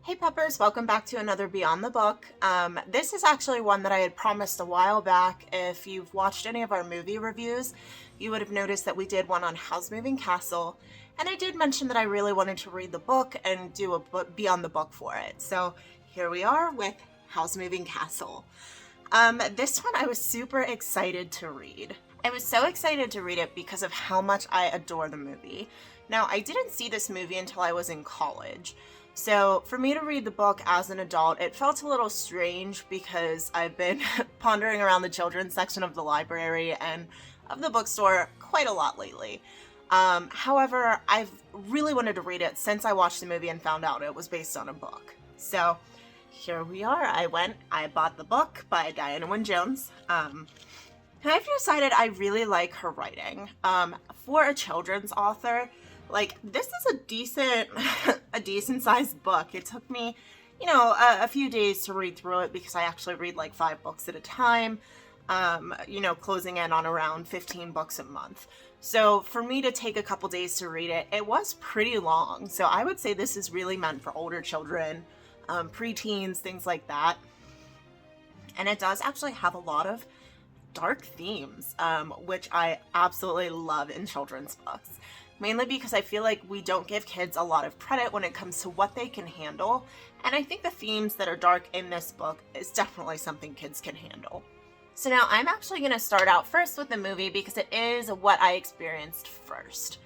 Hey Peppers, welcome back to another Beyond the Book. This is actually one that I had promised a while back. If you've watched any of our movie reviews, you would have noticed that we did one on Howl's Moving Castle, and I did mention that I really wanted to read the book and do a Beyond the Book for it. So here we are with Howl's Moving Castle. This one I was super excited to read. I was so excited to read it because of how much I adore the movie. Now, I didn't see this movie until I was in college. So for me to read the book as an adult, it felt a little strange because I've been pondering around the children's section of the library and of the bookstore quite a lot lately. However, I've really wanted to read it since I watched the movie and found out it was based on a book. So here we are. I bought the book by Diana Wynne Jones. And I've decided I really like her writing. For a children's author, this is a decent sized book. It took me, a few days to read through it because I actually read 5 books at a time, closing in on around 15 books a month. So for me to take a couple days to read it, it was pretty long. So I would say this is really meant for older children, preteens, things like that. And it does actually have a lot of dark themes, which I absolutely love in children's books. Mainly because I feel like we don't give kids a lot of credit when it comes to what they can handle, and I think the themes that are dark in this book is definitely something kids can handle. So now I'm actually going to start out first with the movie because it is what I experienced first.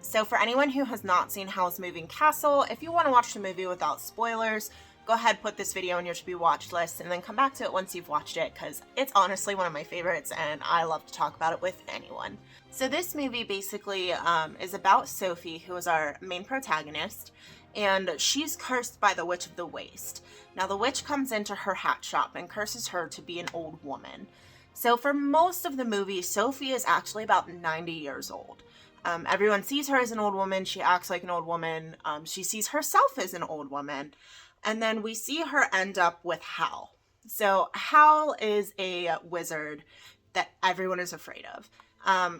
So for anyone who has not seen Howl's Moving Castle, if you want to watch the movie without spoilers, go ahead, put this video on your to-be watch list, and then come back to it once you've watched it, because it's honestly one of my favorites, and I love to talk about it with anyone. So this movie basically is about Sophie, who is our main protagonist, and she's cursed by the Witch of the Waste. Now, the witch comes into her hat shop and curses her to be an old woman. So for most of the movie, Sophie is actually about 90 years old. Everyone sees her as an old woman. She acts like an old woman. She sees herself as an old woman. And then we see her end up with Howl. So Howl is a wizard that everyone is afraid of.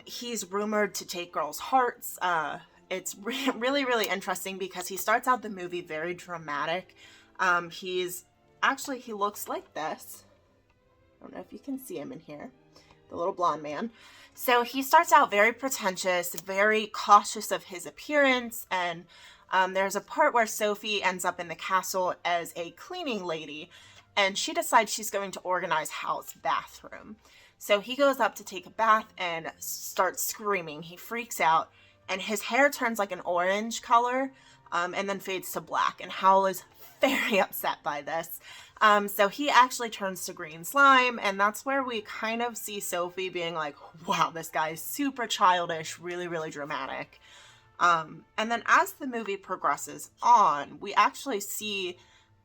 He's rumored to take girls' hearts. It's really, really interesting because he starts out the movie very dramatic. He looks like this. I don't know if you can see him in here. The little blonde man. So he starts out very pretentious, very cautious of his appearance, and there's a part where Sophie ends up in the castle as a cleaning lady, and she decides she's going to organize Howl's bathroom. So he goes up to take a bath and starts screaming. He freaks out, and his hair turns like an orange color, and then fades to black, and Howl is very upset by this. So he actually turns to green slime, and that's where we kind of see Sophie being like, wow, this guy is super childish, really, really dramatic. And then as the movie progresses on, we actually see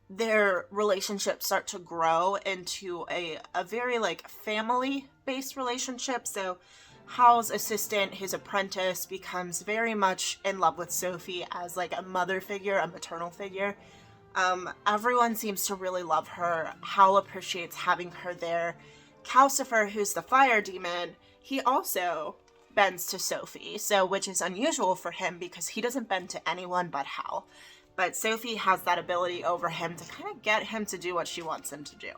their relationship start to grow into a very family-based relationship. So Howl's assistant, his apprentice, becomes very much in love with Sophie as a mother figure, a maternal figure. Everyone seems to really love her. Howl appreciates having her there. Calcifer, who's the fire demon, he also bends to Sophie, which is unusual for him because he doesn't bend to anyone but Howl. But Sophie has that ability over him to kind of get him to do what she wants him to do.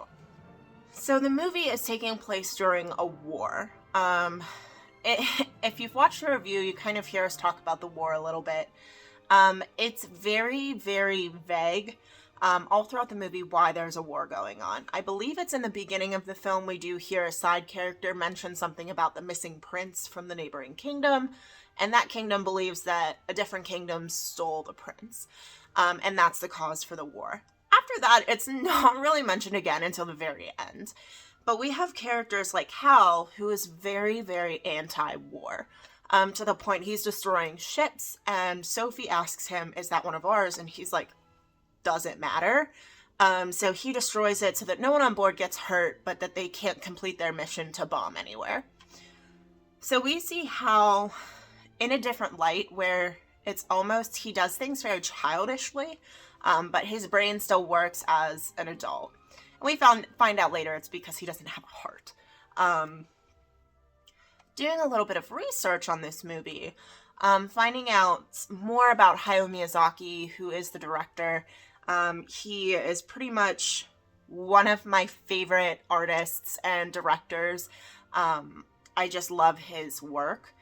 So the movie is taking place during a war. If you've watched the review, you kind of hear us talk about the war a little bit. It's very, very vague all throughout the movie why there's a war going on. I believe it's in the beginning of the film we do hear a side character mention something about the missing prince from the neighboring kingdom, and that kingdom believes that a different kingdom stole the prince, and that's the cause for the war. After that, it's not really mentioned again until the very end. But we have characters like Howl, who is very, very anti-war. To the point he's destroying ships, and Sophie asks him, is that one of ours? And he's like, doesn't matter. So he destroys it so that no one on board gets hurt, but that they can't complete their mission to bomb anywhere. So we see Howl in a different light, where it's almost, he does things very childishly, but his brain still works as an adult. And we find out later it's because he doesn't have a heart. Doing a little bit of research on this movie, finding out more about Hayao Miyazaki, who is the director. He is pretty much one of my favorite artists and directors. I just love his work.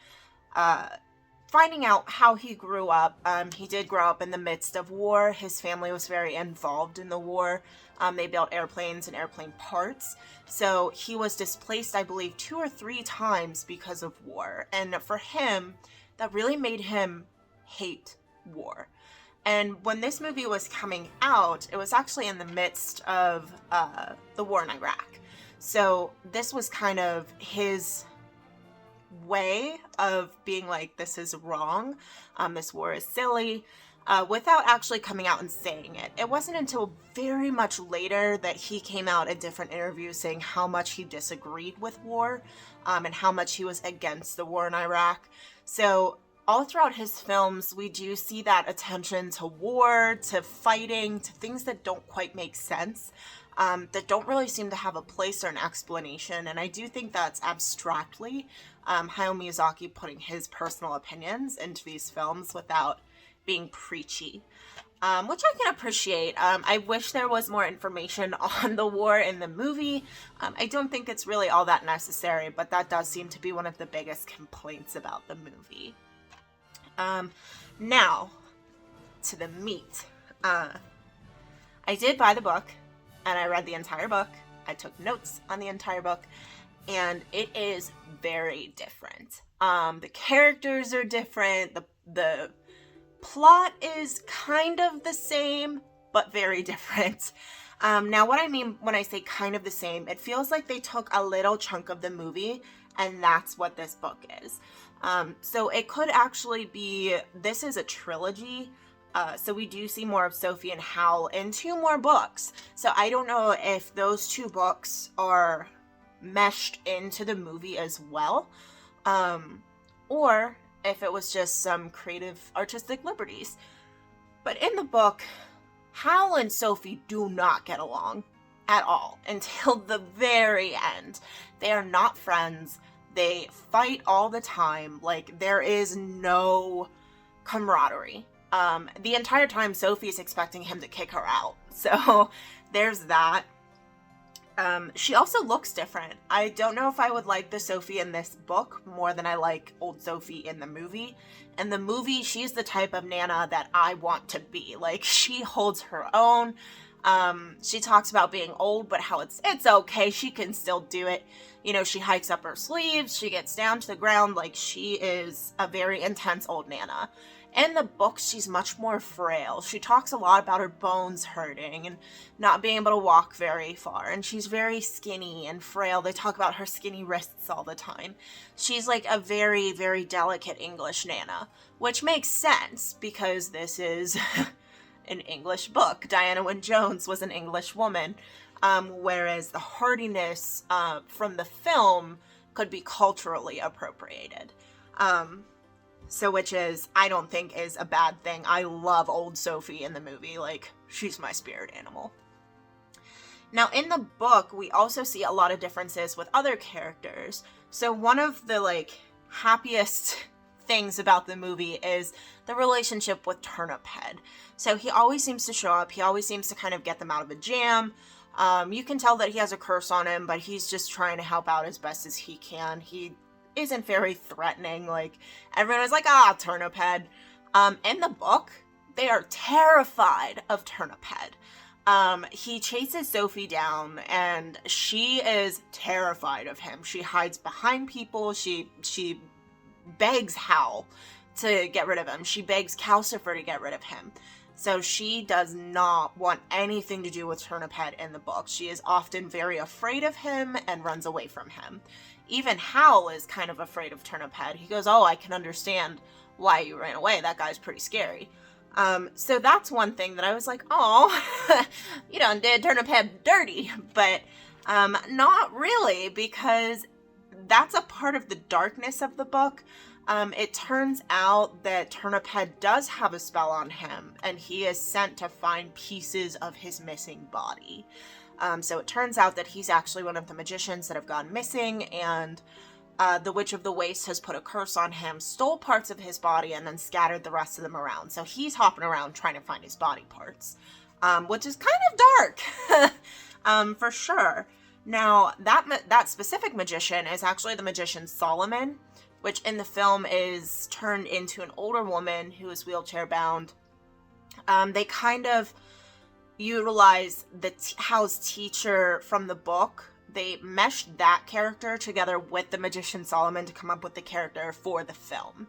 Finding out how he grew up, he did grow up in the midst of war. His family was very involved in the war. They built airplanes and airplane parts. So he was displaced, I believe, 2 or 3 times because of war. And for him, that really made him hate war. And when this movie was coming out, it was actually in the midst of the war in Iraq. So this was kind of his way of being like, this is wrong, this war is silly, without actually coming out and saying it. It wasn't until very much later that he came out in different interviews saying how much he disagreed with war, and how much he was against the war in Iraq. So all throughout his films, we do see that attention to war, to fighting, to things that don't quite make sense, that don't really seem to have a place or an explanation. And I do think that's abstractly Hayao Miyazaki putting his personal opinions into these films without being preachy, which I can appreciate. I wish there was more information on the war in the movie. I don't think it's really all that necessary, but that does seem to be one of the biggest complaints about the movie. Now, to the meat. I did buy the book, and I read the entire book. I took notes on the entire book, and it is very different. The characters are different. The plot is kind of the same, but very different. Now, what I mean when I say kind of the same, it feels like they took a little chunk of the movie, and that's what this book is. So it could actually be, this is a trilogy, so we do see more of Sophie and Howl in 2 more books. So I don't know if those 2 books are meshed into the movie as well, or if it was just some creative artistic liberties. But in the book, Howl and Sophie do not get along at all until the very end. They are not friends. They fight all the time. Like, there is no camaraderie. The entire time, Sophie's expecting him to kick her out. So there's that. She also looks different. I don't know if I would like the Sophie in this book more than I like old Sophie in the movie. In the movie, she's the type of Nana that I want to be. Like, she holds her own. She talks about being old, but how it's okay. She can still do it. You know, she hikes up her sleeves. She gets down to the ground. Like, she is a very intense old Nana. In the book, she's much more frail. She talks a lot about her bones hurting and not being able to walk very far. And she's very skinny and frail. They talk about her skinny wrists all the time. She's like a very, very delicate English Nana, which makes sense because this is an English book. Diana Wynne Jones was an English woman, whereas the hardiness from the film could be culturally appropriated. So which is, I don't think is a bad thing. I love old Sophie in the movie. Like, she's my spirit animal. Now, in the book, we also see a lot of differences with other characters. So one of the, like, happiest things about the movie is the relationship with Turnip Head. So he always seems to show up. He always seems to kind of get them out of a jam. You can tell that he has a curse on him, but he's just trying to help out as best as he can. He isn't very threatening. Like, everyone is like, Turnip Head. In the book, they are terrified of Turnip Head. He chases Sophie down, and she is terrified of him. She hides behind people. She begs Howl to get rid of him. She begs Calcifer to get rid of him. So she does not want anything to do with Turnip Head in the book. She is often very afraid of him and runs away from him. Even Howl is kind of afraid of Turnip Head. He goes, I can understand why you ran away. That guy's pretty scary. So that's one thing that I was like, you done did Turnip Head dirty. But not really, because that's a part of the darkness of the book. It turns out that Turnip Head does have a spell on him, and he is sent to find pieces of his missing body. So it turns out that he's actually one of the magicians that have gone missing, and the Witch of the Waste has put a curse on him, stole parts of his body, and then scattered the rest of them around. So he's hopping around trying to find his body parts. which is kind of dark, for sure. Now, that specific magician is actually the magician Solomon, which in the film is turned into an older woman who is wheelchair bound. They kind of utilize Howl's teacher from the book. They meshed that character together with the magician Solomon to come up with the character for the film,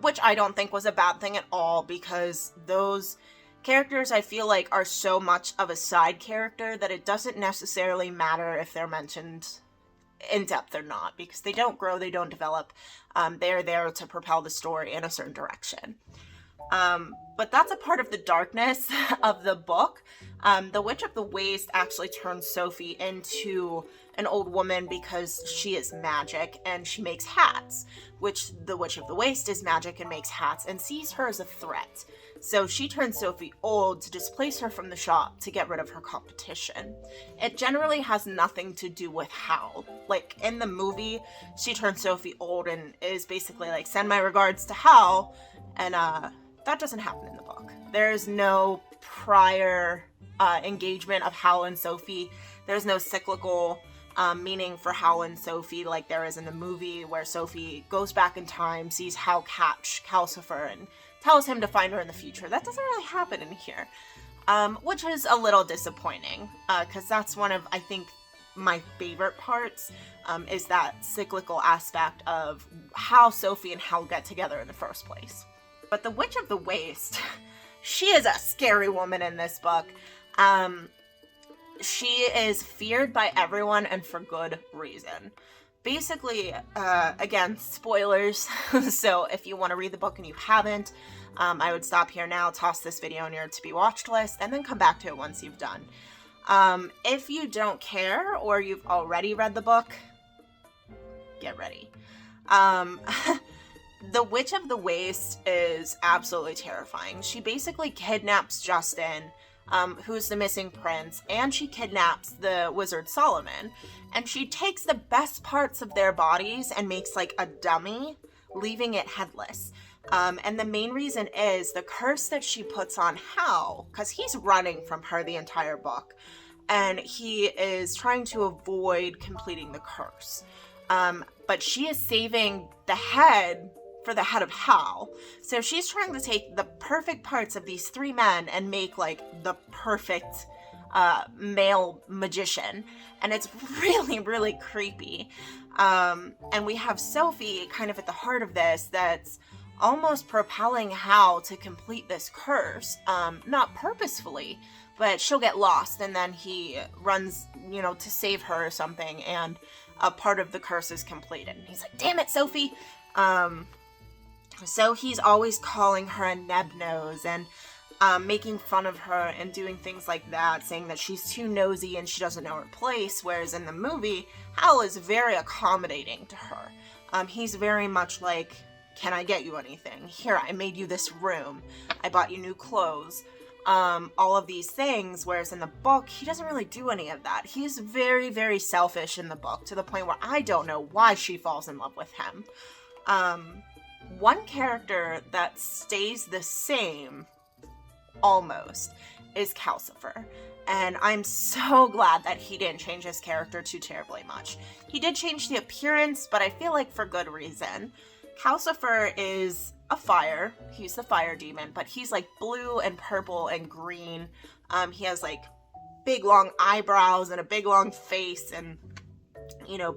which I don't think was a bad thing at all, because those characters, I feel like, are so much of a side character that it doesn't necessarily matter if they're mentioned in depth or not, because they don't grow, they don't develop. They're there to propel the story in a certain direction. But that's a part of the darkness of the book. The Witch of the Waste actually turns Sophie into an old woman because she is magic and she makes hats, which the Witch of the Waste is magic and makes hats and sees her as a threat. So she turns Sophie old to displace her from the shop to get rid of her competition. It generally has nothing to do with Howl. Like, in the movie, she turns Sophie old and is basically like, send my regards to Howl, and that doesn't happen in the book. There's no prior engagement of Howl and Sophie. There's no cyclical meaning for Howl and Sophie like there is in the movie, where Sophie goes back in time, sees Howl catch Calcifer, and tells him to find her in the future. That doesn't really happen in here, which is a little disappointing, because that's one of, I think, my favorite parts, is that cyclical aspect of how Sophie and Howl get together in the first place. But the Witch of the Waste, she is a scary woman in this book. She is feared by everyone, and for good reason. Basically, again, spoilers, so if you want to read the book and you haven't, I would stop here now, toss this video in your to-be watched list, and then come back to it once you've done. If you don't care, or you've already read the book, get ready. The Witch of the Waste is absolutely terrifying. She basically kidnaps Justin, who's the missing prince, and she kidnaps the wizard Solomon, and she takes the best parts of their bodies and makes like a dummy, leaving it headless. And the main reason is the curse that she puts on Howl, because he's running from her the entire book, and he is trying to avoid completing the curse. But she is saving the head for the head of Howl. So she's trying to take the perfect parts of these three men and make like the perfect male magician. And it's really, really creepy. And we have Sophie kind of at the heart of this, that's almost propelling Howl to complete this curse. Not purposefully, but she'll get lost and then he runs, to save her or something, and a part of the curse is completed. And he's like, damn it, Sophie! So he's always calling her a neb-nose and making fun of her and doing things like that, saying that she's too nosy and she doesn't know her place, whereas in the movie, Howl is very accommodating to her. He's very much like, can I get you anything? Here, I made you this room. I bought you new clothes. All of these things, whereas in the book, he doesn't really do any of that. He's very, very selfish in the book, to the point where I don't know why she falls in love with him. One character that stays the same, almost, is Calcifer. And I'm so glad that he didn't change his character too terribly much. He did change the appearance, but I feel like for good reason. Calcifer is a fire. He's the fire demon, but he's like blue and purple and green. He has like big long eyebrows and a big long face and,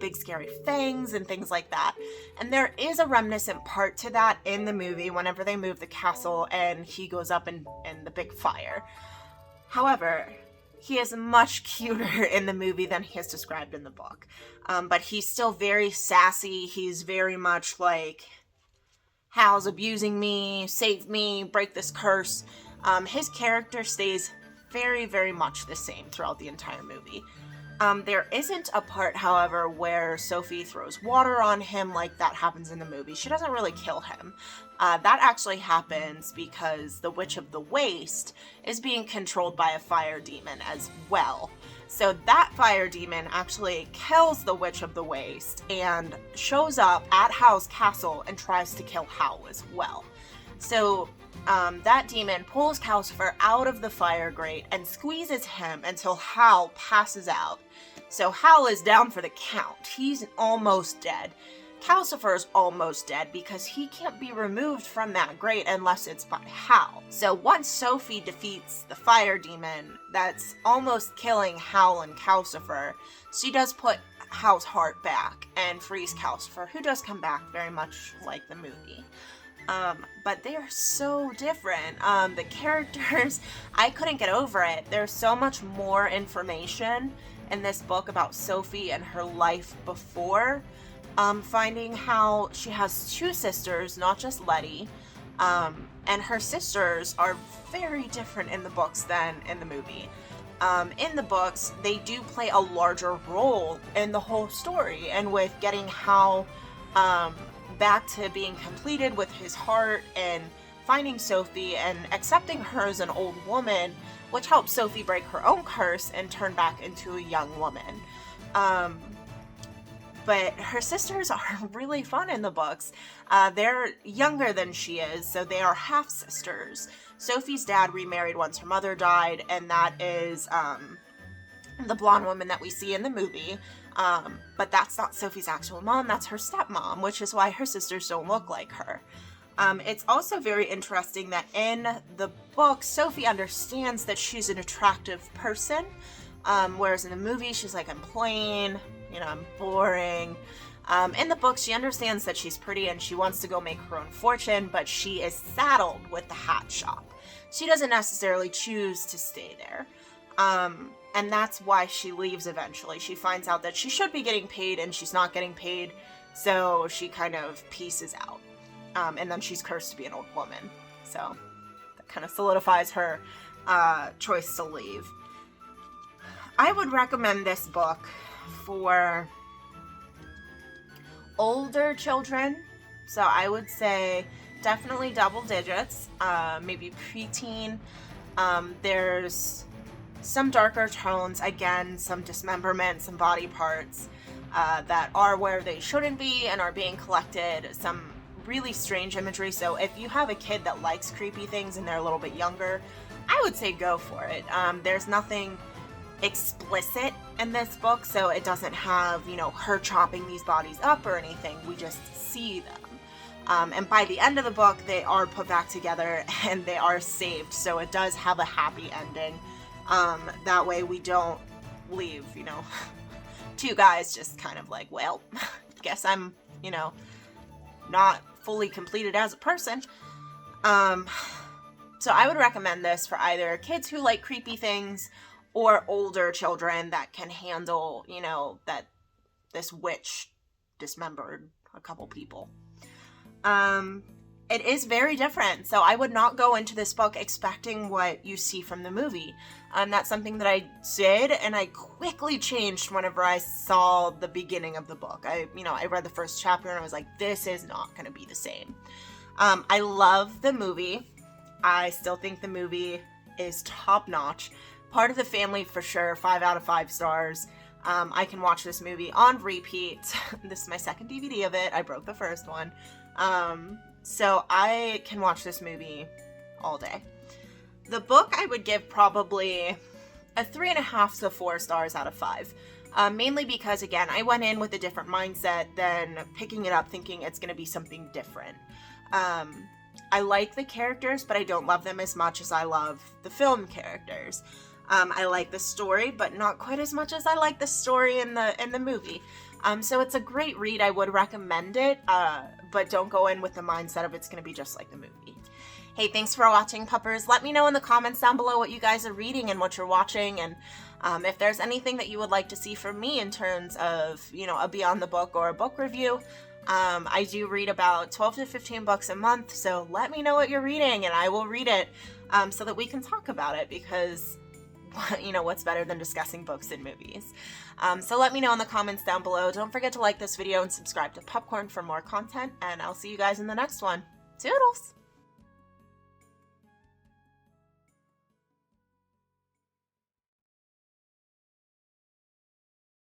big scary fangs and things like that. And there is a reminiscent part to that in the movie whenever they move the castle and he goes up in the big fire. However, he is much cuter in the movie than he is described in the book. But he's still very sassy. He's very much like, Howl's abusing me, save me, break this curse. His character stays very, very much the same throughout the entire movie. There isn't a part, however, where Sophie throws water on him like that happens in the movie. She doesn't really kill him. That actually happens because the Witch of the Waste is being controlled by a fire demon as well. So that fire demon actually kills the Witch of the Waste and shows up at Howl's castle and tries to kill Howl as well. So that demon pulls Calcifer out of the fire grate and squeezes him until Howl passes out. So Howl is down for the count. He's almost dead. Calcifer is almost dead because he can't be removed from that grate unless it's by Howl. So once Sophie defeats the fire demon that's almost killing Howl and Calcifer, she does put Howl's heart back and frees Calcifer, who does come back very much like the movie. But they are so different. The characters, I couldn't get over it. There's so much more information in this book about Sophie and her life before finding how she has two sisters, not just Letty. And her sisters are very different in the books than in the movie. In the books, they do play a larger role in the whole story and with getting Howl back to being completed with his heart and finding Sophie and accepting her as an old woman, which helps Sophie break her own curse and turn back into a young woman. But her sisters are really fun in the books. They're younger than she is, so they are half-sisters. Sophie's dad remarried once her mother died, and that is the blonde woman that we see in the movie. But that's not Sophie's actual mom, that's her stepmom, which is why her sisters don't look like her. It's also very interesting that in the book, Sophie understands that she's an attractive person, whereas in the movie, she's like, I'm plain, I'm boring. In the book, she understands that she's pretty and she wants to go make her own fortune, but she is saddled with the hat shop. She doesn't necessarily choose to stay there. And that's why she leaves eventually. She finds out that she should be getting paid and she's not getting paid, so she kind of pieces out. And then she's cursed to be an old woman. So that kind of solidifies her choice to leave. I would recommend this book for older children. So I would say definitely double digits, maybe preteen. There's some darker tones, again, some dismemberment, some body parts that are where they shouldn't be and are being collected, some really strange imagery. So if you have a kid that likes creepy things and they're a little bit younger, I would say go for it. There's nothing explicit in this book, so it doesn't have, her chopping these bodies up or anything. We just see them. And by the end of the book, they are put back together and they are saved, so it does have a happy ending. That way we don't leave, two guys just kind of like, well, guess I'm, not fully completed as a person. So I would recommend this for either kids who like creepy things or older children that can handle, that this witch dismembered a couple people. It is very different, so I would not go into this book expecting what you see from the movie. That's something that I did, and I quickly changed whenever I saw the beginning of the book. I read the first chapter, and I was like, this is not going to be the same. I love the movie. I still think the movie is top-notch. Part of the family for sure, 5 out of 5 stars. I can watch this movie on repeat. This is my second DVD of it. I broke the first one. So I can watch this movie all day. The book I would give probably a 3.5 to 4 stars out of 5. Mainly because, again, I went in with a different mindset than picking it up thinking it's going to be something different. I like the characters, but I don't love them as much as I love the film characters. I like the story, but not quite as much as I like the story in the movie. So it's a great read. I would recommend it, but don't go in with the mindset of it's going to be just like the movie. Hey, thanks for watching, puppers. Let me know in the comments down below what you guys are reading and what you're watching, and if there's anything that you would like to see from me in terms of, a Beyond the Book or a book review. I do read about 12 to 15 books a month, so let me know what you're reading, and I will read it so that we can talk about it, because what's better than discussing books and movies? So let me know in the comments down below. Don't forget to like this video and subscribe to Pupcorn for more content, and I'll see you guys in the next one. Toodles!